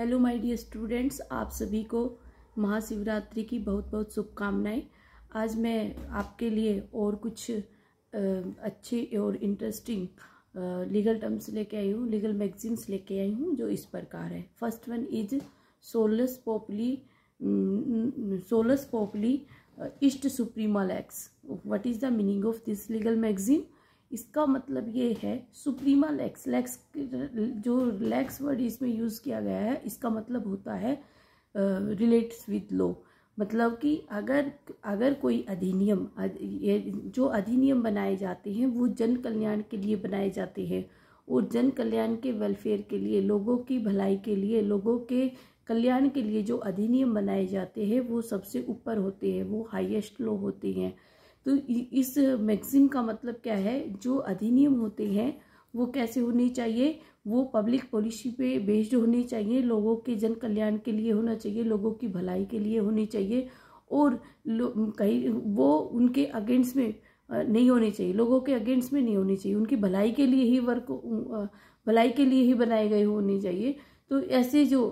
Hello my dear students, आप सभी को महाशिवरात्रि की बहुत बहुत शुभकामनाएं। आज मैं आपके लिए और कुछ अच्छे और इंटरेस्टिंग लीगल टर्म्स लेके आई हूँ, लीगल मैगजीन्स लेके आई हूँ जो इस प्रकार है। फर्स्ट वन इज सोलस पोपली ईस्ट सुप्रीमा लेक्स। What is the meaning of this legal magazine? इसका मतलब ये है सुप्रीमा लेक्स। लेक्स जो लेक्स वर्ड इसमें यूज किया गया है, इसका मतलब होता है रिलेट्स विद लॉ। मतलब कि अगर कोई अधिनियम, जो अधिनियम बनाए जाते हैं वो जन कल्याण के लिए बनाए जाते हैं, और जन कल्याण के वेलफेयर के लिए, लोगों की भलाई के लिए, लोगों के कल्याण के लिए जो अधिनियम बनाए जाते हैं वो सबसे ऊपर होते हैं, वो हाईएस्ट लॉ होते हैं। तो इस मैगजीन का मतलब क्या है? जो अधिनियम होते हैं वो कैसे होने चाहिए? वो पब्लिक पॉलिसी पे बेस्ड होने चाहिए, लोगों के जन कल्याण के लिए होना चाहिए, लोगों की भलाई के लिए होनी चाहिए, और कहीं वो उनके अगेंस्ट में नहीं होने चाहिए, लोगों के अगेंस्ट में नहीं होनी चाहिए, उनकी भलाई के लिए ही भलाई के लिए ही बनाए गए होने चाहिए। तो ऐसे जो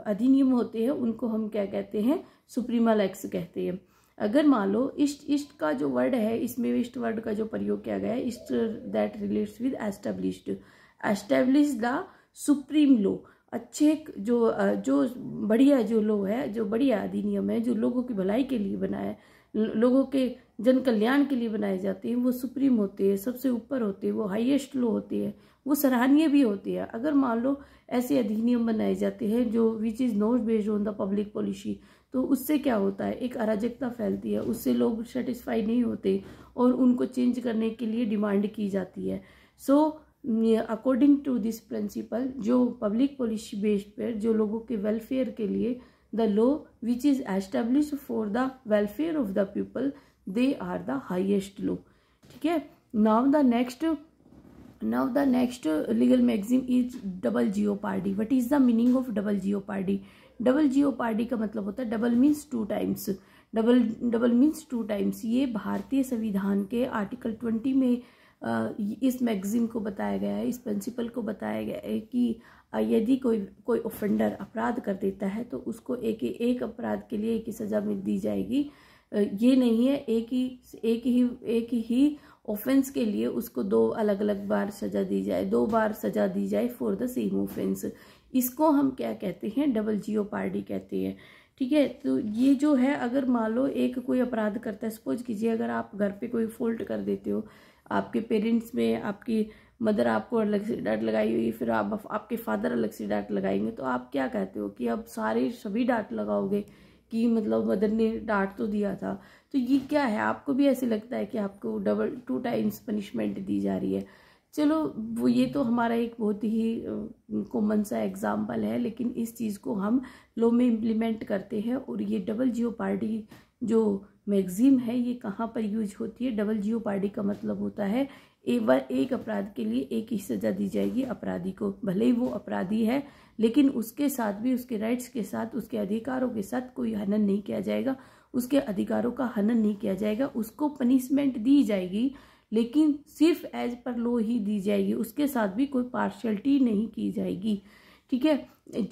अधिनियम होते हैं उनको हम क्या कहते हैं? सुप्रीमा लेक्स कहते हैं। अगर मान लो ईस्ट का जो वर्ड है, इसमें ईस्ट वर्ड का जो प्रयोग किया गया है, east that relates with establish the supreme law. अच्छे जो बढ़िया जो लॉ है, जो बढ़िया अधिनियम है, जो लोगों की भलाई के लिए बनाए, लोगों के जन कल्याण के लिए बनाए जाते हैं, वो सुप्रीम होते हैं, सबसे ऊपर होते हैं, वो हाईएस्ट लॉ होते हैं, वो सराहनीय भी होती है। अगर मान लो ऐसे अधिनियम बनाए जाते हैं जो which is not based on the public policy, तो उससे क्या होता है? एक अराजकता फैलती है, उससे लोग सेटिस्फाई नहीं होते और उनको चेंज करने के लिए डिमांड की जाती है। So according to this principle, जो पब्लिक पॉलिसी बेस्ड पर, जो लोगों के वेलफेयर के लिए, the law which is established for the welfare of the people, they are the highest law. ठीक है। Now the next legal magazine is double jeopardy. What is the meaning of double jeopardy? Double jeopardy का मतलब होता है double means two times. Double means two times. ये भारतीय संविधान के आर्टिकल 20 में इस मैगजीन को बताया गया है, इस प्रिंसिपल को बताया गया है कि यदि कोई ऑफेंडर अपराध कर देता है तो उसको एक अपराध के लिए एक ही सजा में दी जाएगी। ये नहीं है एक ही ऑफेंस के लिए उसको दो अलग अलग बार सजा दी जाए, 2 बार सजा दी जाए फॉर द सेम ऑफेंस। इसको हम क्या कहते हैं? डबल जियोपार्डी कहते हैं। ठीक है। तो ये जो है, अगर मान लो एक कोई अपराध करता है, सपोज कीजिए अगर आप घर पे कोई फॉल्ट कर देते हो, आपके पेरेंट्स में आपकी मदर आपको अलग से डांट लगाई हुई, फिर आपके फादर अलग से डांट लगाएंगे, तो आप क्या कहते हो कि अब सभी डांट लगाओगे कि मतलब मदर ने डांट तो दिया था। तो ये क्या है? आपको भी ऐसे लगता है कि आपको 2 टाइम्स पनिशमेंट दी जा रही है। चलो, वो ये तो हमारा एक बहुत ही कॉमन सा एग्जाम्पल है, लेकिन इस चीज़ को हम लॉ में इम्प्लीमेंट करते हैं। और ये डबल जियोपार्डी जो मैगजीन है, ये कहाँ पर यूज होती है? डबल जियोपार्डी का मतलब होता है एक अपराध के लिए एक ही सजा दी जाएगी अपराधी को, भले ही वो अपराधी है, लेकिन उसके साथ भी, उसके राइट्स के साथ, उसके अधिकारों के साथ कोई हनन नहीं किया जाएगा, उसके अधिकारों का हनन नहीं किया जाएगा। उसको पनिशमेंट दी जाएगी, लेकिन सिर्फ एज पर लॉ ही दी जाएगी, उसके साथ भी कोई पार्शियलिटी नहीं की जाएगी। ठीक है।